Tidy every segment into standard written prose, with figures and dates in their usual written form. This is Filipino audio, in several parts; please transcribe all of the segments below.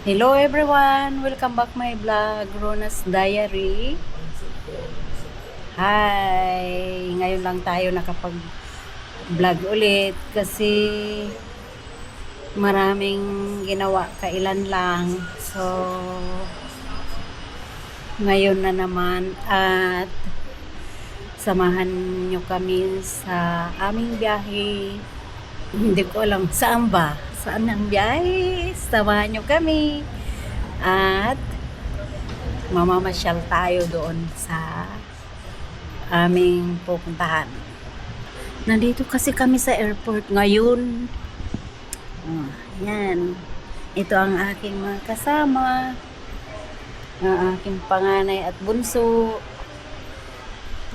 Hello everyone! Welcome back my vlog, Rona's Diary. Hi! Ngayon lang tayo nakapag-vlog ulit kasi maraming ginawa kailan lang. So, ngayon na naman at samahan nyo kami sa aming biyahe. Hindi ko alam saan ba? Saan ang biyahe? Samahan nyo kami. At mamamasyal tayo doon sa aming pupuntahan. Nandito kasi kami sa airport ngayon. Yan. Ito ang aking mga kasama. Ang aking panganay at bunso.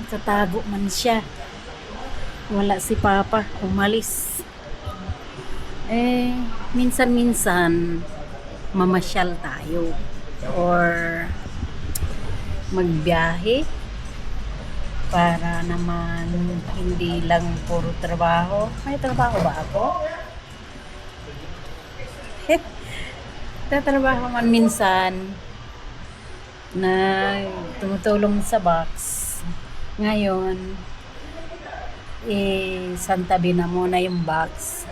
Nakatago man siya. Wala si Papa. Umalis. Minsan-minsan mamasyal tayo or magbiyahe para naman hindi lang puro trabaho. May trabaho ba ako? Tatrabaho man minsan na tumutulong sa box. Ngayon santabi na muna yung box.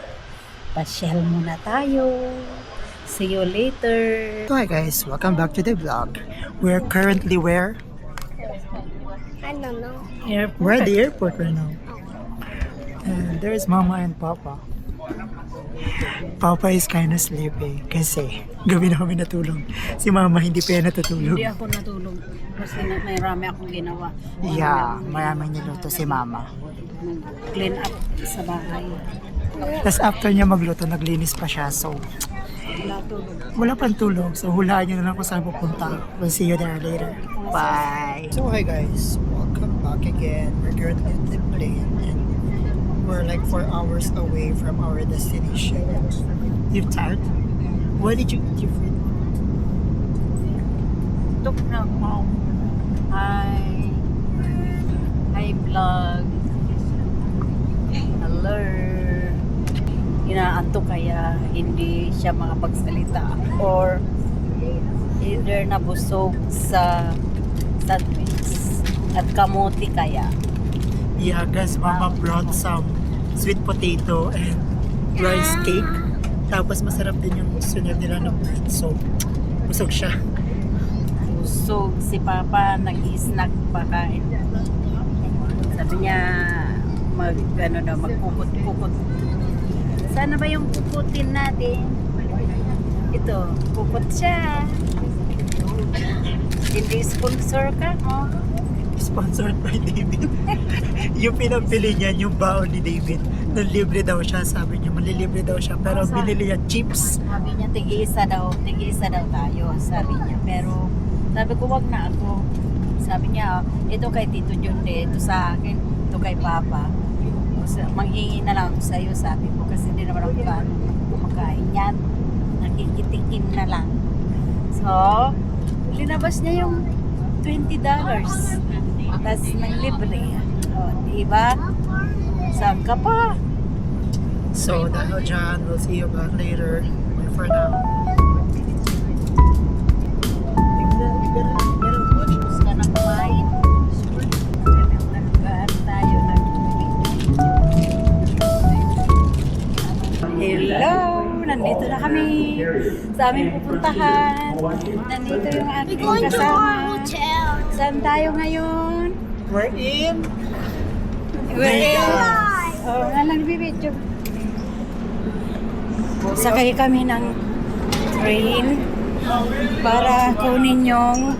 Pasyal muna tayo. See you later. So hi guys, welcome back to the vlog. We're currently where? I don't know. Airport. We're at the airport right now. And there's Mama and Papa. Papa is kind of sleepy kasi gabi na kami natulog. Si Mama hindi pa yan natutulog. Hindi ako natulog kasi may rami akong ginawa. Yeah, maraming niluto si Mama. Clean up sa bahay. Tapos after niya magluto, naglinis pa siya. So, Wala tulog. wala pang tulog. So, hulaan niyo na lang kung saan pupunta. We'll see you there later. Bye! So, hi guys. Welcome back again. We're currently at the plane and we're like 4 hours away from our destination. You're tired? Why did you eat your food? Tok na ako. Hi. Hi vlog. Hello. Inaantok kaya hindi siya makapagsalita or either nabusog sa sandwich at kamote kaya. Yeah, guys, Mama brought some sweet potato and rice cake. Tapos masarap din yung sunod nila ng bread. So, busog siya. Busog si Papa, nag-snack pa kain. Sabi niya magpuput-puput. Sana ba yung puputin natin? Ito, puput siya. Hindi sponsor ka, oh. Sponsored by David. Yung pinapili niya, yung baon ni David. Libre daw siya, sabi niya, malilibre daw siya. Pero binili niya chips. Sabi niya, tig-isa daw tayo, sabi niya. Pero, sabi ko, wag na ako. Sabi niya, ito kay Tito John ito sa akin, ito kay Papa. Manghingi na lang ako sa iyo, sabi ko, kasi hindi naman ako kumakain yan. Nakikitikim na lang. So, linabas niya yung $20. Tapos may libre. O, diba? Saan ka pa? So, dahil dyan, we'll see you back later. Bye for now. Gusto ka na kumain? Nagkaan tayo ng Hello! Nandito na kami sa aming pupuntahan. Nandito yung aking kasama. Saan tayo ngayon? We're in Vegas! Oh, nga lang bibidyo. Sakay kami ng train para kunin yung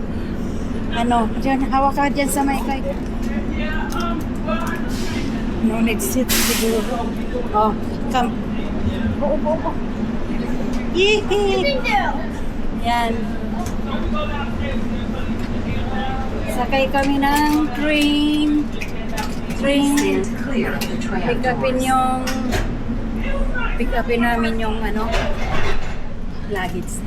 dyan, hawak ka dyan sa may kay. No need seat siguro. Oh, come. Upo. Yee! Yan. Sakay kami ng train. Pick upin namin yung luggage.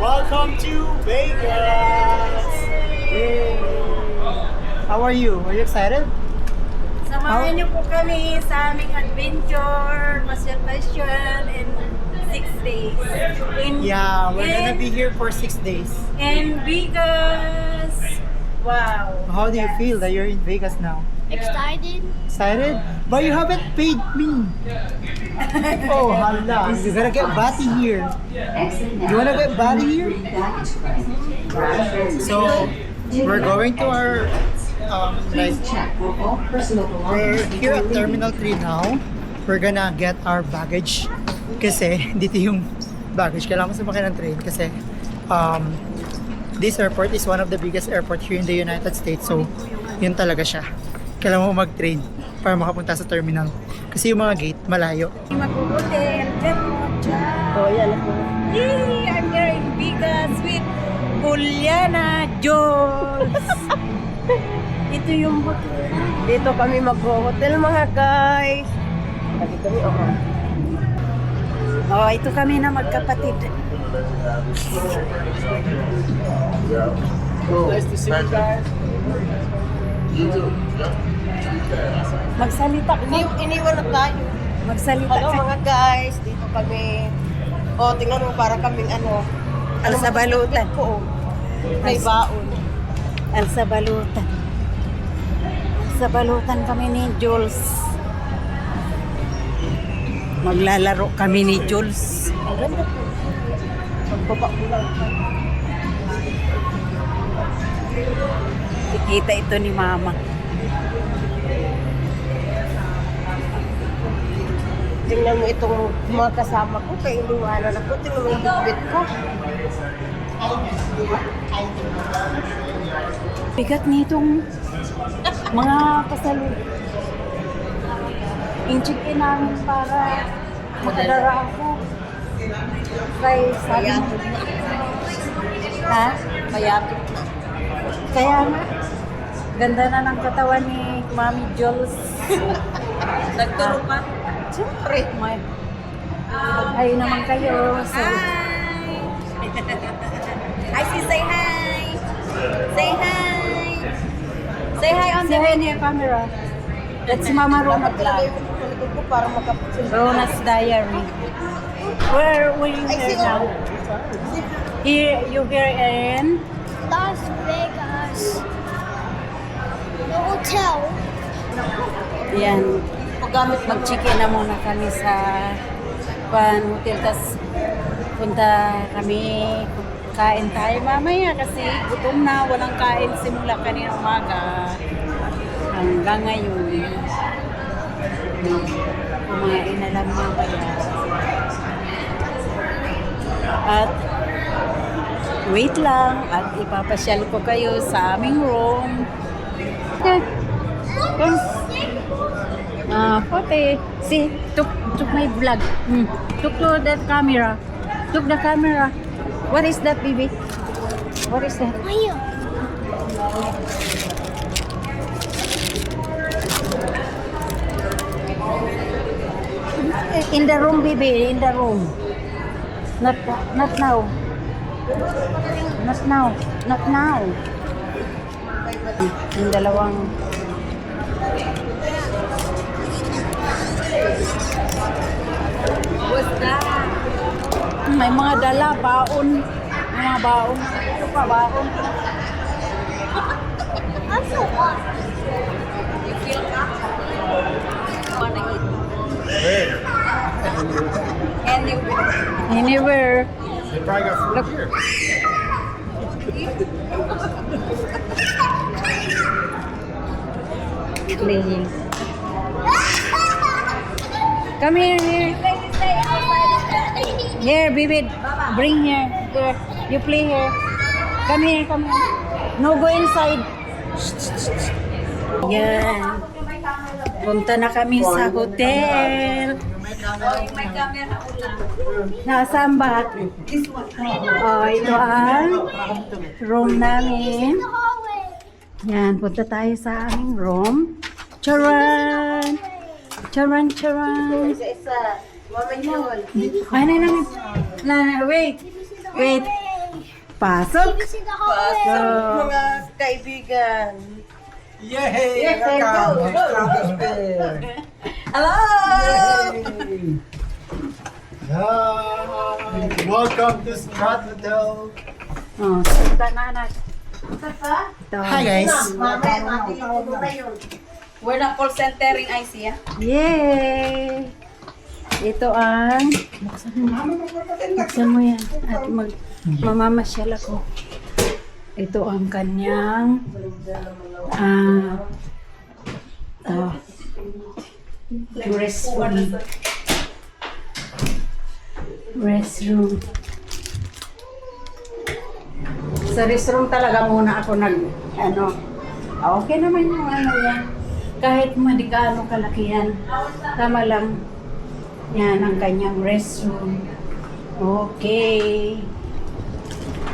Welcome to Vegas! Yay! How are you? Are you excited? Sa Samahan niyo po kami sa aming adventure, masyal-masyal in 6 days. Yeah, we're gonna be here for 6 days. In Vegas. Wow. How do you feel that you're in Vegas now? Excited? Excited? But you haven't paid me. Oh, hala. You gotta get Batty here. You wanna get Batty here? So, we're going to our, like, we're here at Terminal 3 now. We're gonna get our baggage. Kasi, dito yung baggage. Kailangan mo sumakay ng train kasi, this airport is one of the biggest airport here in the United States. So, yun talaga siya. Kailangan mo mag-train para makapunta sa terminal. Kasi yung mga gate, malayo. Mag-hotel. Oh, yan. Yay! I'm here in Vegas with Juliana Jules. Ito yung hotel. Dito kami mag-hotel mga guys. Lagi kami Oh, ito kami na magkapatid. Nice to see you guys. Magsalita ka. Iniwan na tayo. Magsalita Hello ka. mga guys, dito kami. Oh, tingnan mo para kaming Sa balutan. ko. May baon. Sa balutan. Sa balutan kami ni Jules. Maglalaro kami ni Jules. Ang ganda po. Pagbaba mo lang. Kikita ito ni Mama. Tingnan mo itong mga kasama ko. Kaya iniwanan ako. Tingnan mo yung bitbit ko. Bigat nitong mga kasalo. In-check-in namin para makadara ako. Kay sabi mo. Ha? Mayapit. Kaya nga, ganda na ng katawan ni Mami Jules. Nagturo ka? Siyempre, may. Ay naman kayo. So, Hi, say hi. Say hi. Say hi on say hi niya camera. That's Mama Rona vlog. ko para makapasin. Rona's diary. Where are you here now? Here, you here in? Las Vegas. The hotel. Yan. Mag-check-in na muna kami sa hotel. Tapos punta kami, kain tayo mamaya kasi gutom na, walang kain simula kanina umaga hanggang ngayon. Kumain na lang mamaya. At wait lang at ipapasyal ko kayo sa aming room. Okay. Come. Pote, see, took my vlog. Took to that camera. Took the camera. What is that, baby? What is that? Ayun. In the room, baby. In the room. Not now. Not now. Not now. Yung dalawang What's that? may mga dala, baon. Mga baon. Ito pa, baon. Also what? You feel that? Wanna eat? Anywhere. Look. Playing. Come here. Here, baby. Bring here. Here. You play here. Come here, come here. No, go inside. Yan. Punta na kami sa hotel. Nasaan ba? Oh, ito ang room namin. The hallway. Yan, punta tayo sa aming room. Charan! Charan, charan! Isa-isa. Mama yun. Ay, wait. Yay! Welcome! Travel Fair! Hello! Welcome to Strat Hotel. Oh, sunta na natin. Hi guys. We're not call centering IC, ah. Yay! Ito ang... Buksan mo yan. At mamamasyal ako. Ito ang kanyang... restroom. Restroom. Sa restroom talaga muna ako okay naman yung yan. Kahit madikano kalaki yan. Tama lang. Yan ang kanyang restroom. Okay.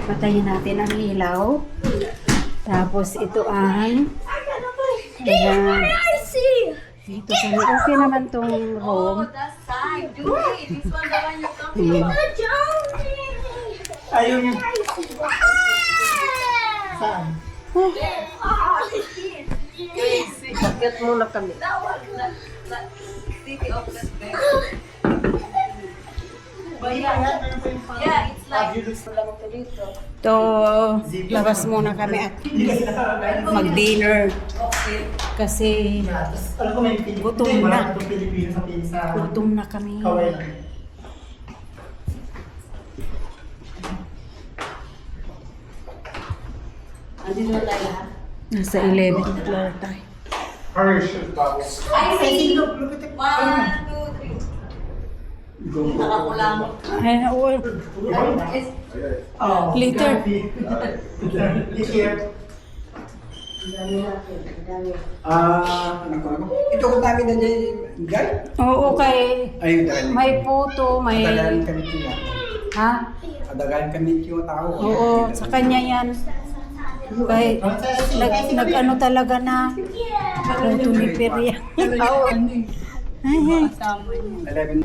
Patayin natin ang ilaw. Tapos ito ang... Ayan. Ito kami. Okay naman tong room. That's fine. Do it. This one, the one you come Ayun yung... Saan? Bakit muna kami? City of the Bay. Yeah, it's like To, labas muna kami at mag-dinner. Kasi Alam ko may gutom na. Pilipino sa pinsa. Gutom na kami. Kaway. andito na tayo lahat. Nasa 11th floor tayo. I see. 1, 2, 3. Nakakulang. Ay, later. Here. Ito ko namin na dyan, guy? Oo, kay Ayun, dahil. may puto, may... Kadagalan kami siya. Ha? Kadagalan kami yung tao. Oo, sa kanya yan. Kay, nag-ano talaga na puto ni Peria. Oo. Ay, ay. 11.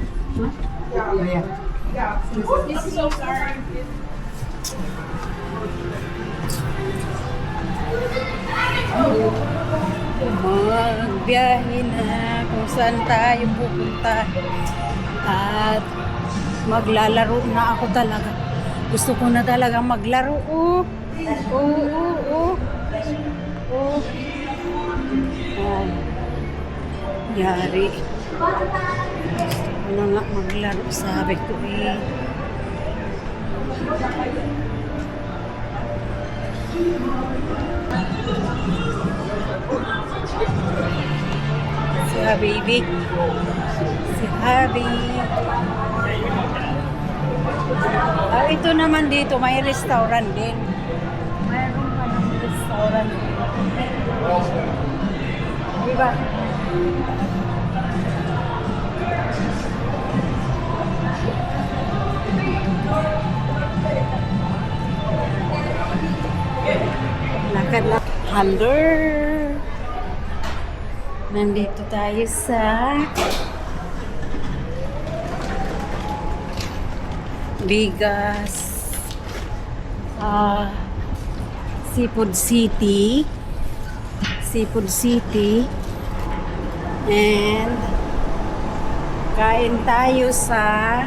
Magbiyahe na kung saan tayo pupunta. At maglalaro na ako talaga. Gusto ko na talaga maglaro. Ay, yari. Ano nga maglaro, sabi ko eh. Si Habibi. Si Habi. Ito naman dito, may restaurant din. Mayroon pa ng restaurant. Diba? Lakad lang. Halder. Nandito tayo sa Bigas Seafood City and kain tayo sa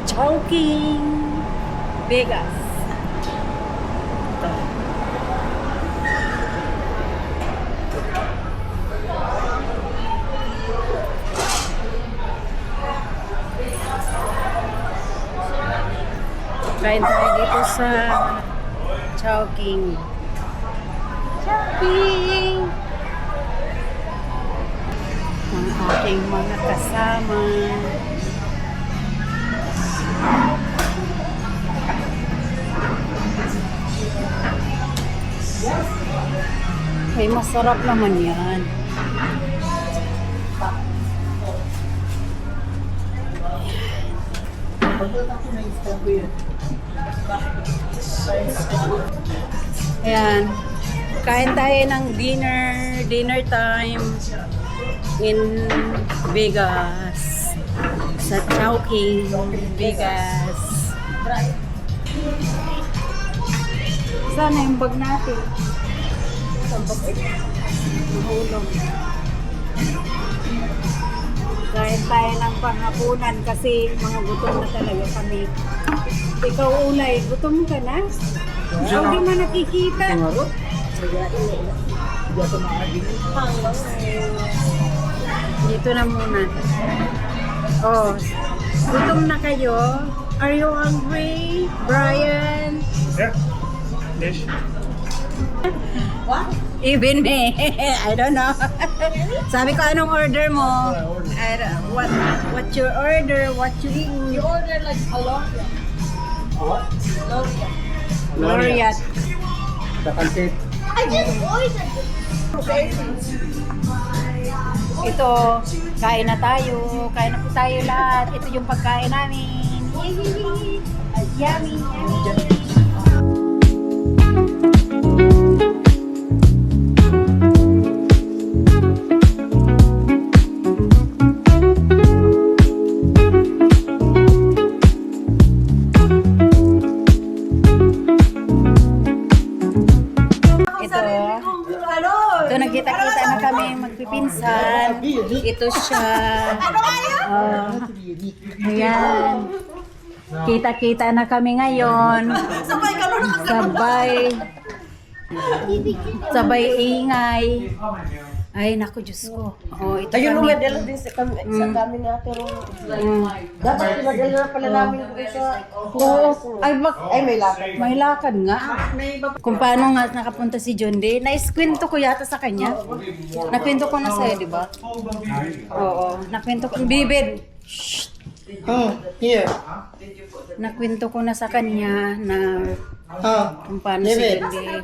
Chowking Bigas. Ito. Kain tayo dito sa Chowking. Ang aking mga kasama. Ay, masarap naman yan. Ayan. Kain tayo ng dinner time in Vegas. Sa Chowking, Vegas. Sana yung bag natin. Mahulog. Kain tayo ng panghapunan kasi mga gutom na talaga kami. Ikaw, Ulay, gutom ka na? Hindi mo nakikita. Dito na muna. Oh, gutom na kayo? Are you hungry, Brian? Yeah. Dish. What? Even me. I don't know. Sabi ko, anong order mo? What's your order? What you eat? You order like a laureate. What? Laureate. The pancit. I just ordered it. Ito, kain na tayo. Kain na po tayo lahat. Ito yung pagkain namin. Yay! Yummy, yummy. Ito, nagkita-kita na kami magpipinsan. Ito siya. Ayan. Kita-kita na kami ngayon. Sabay ingay. Ay, naku, Diyos ko. Oh, ito Ayun kami. nga, dala din sa kami na pero dapat imadala na pala namin sa Oo. Ay, ay may lakad. may lakad nga. Kung paano nga nakapunta si John Day. Naiskwento ko yata sa kanya. Nakwento ko na sa'yo, di ba? Oo. Nakwento ko. Bibid. Here. Nakwento ko na sa kanya na kung paano si John Day.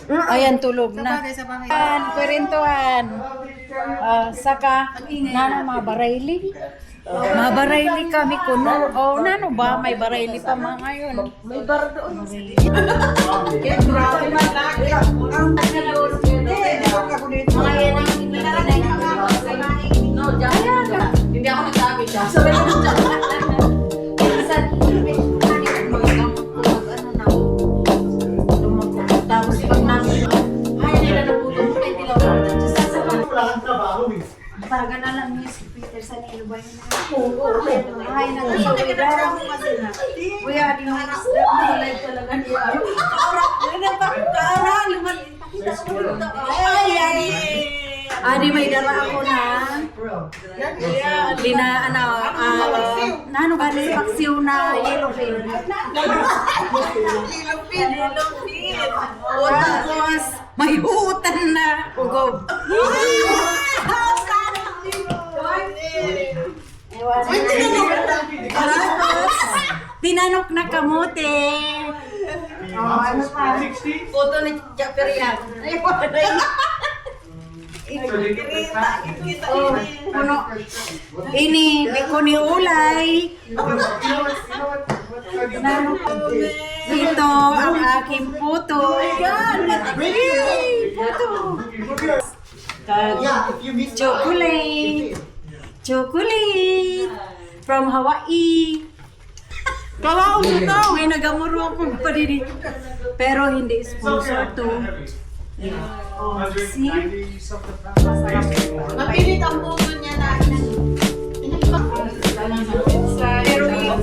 Ayan, tulog na. Ayan, kwentuhan. Saka, nano, mga barayli. Mga barayli kami kuno. O, nano ba? May barayli pa mga ngayon. May bar doon. Hindi ako nagsabi siya. Tapos pag namin, ay nila naputong na yung tilaw. Paraga na lang niya si Peter sa nilo ba yun? Oo. Ay, nagsasawiran. Kuya, di mo isda. Live talaga niya. Adi, may dala ako na nano ba rin paksiw na yellow pin. Tapos, may hutan na ugob. Tapos, tinanok na kamote. Ano pa? Photo ni Japerian. Puno. Ini, di ko ni ulay. Ito ang aking puto. Yan, puto. Chocolate. Chocolate. From Hawaii. Kawaw mo to. May nagamuro akong padidi. Pero hindi sponsor to. Oh, see? Mapilit ang puto niya na Pero yung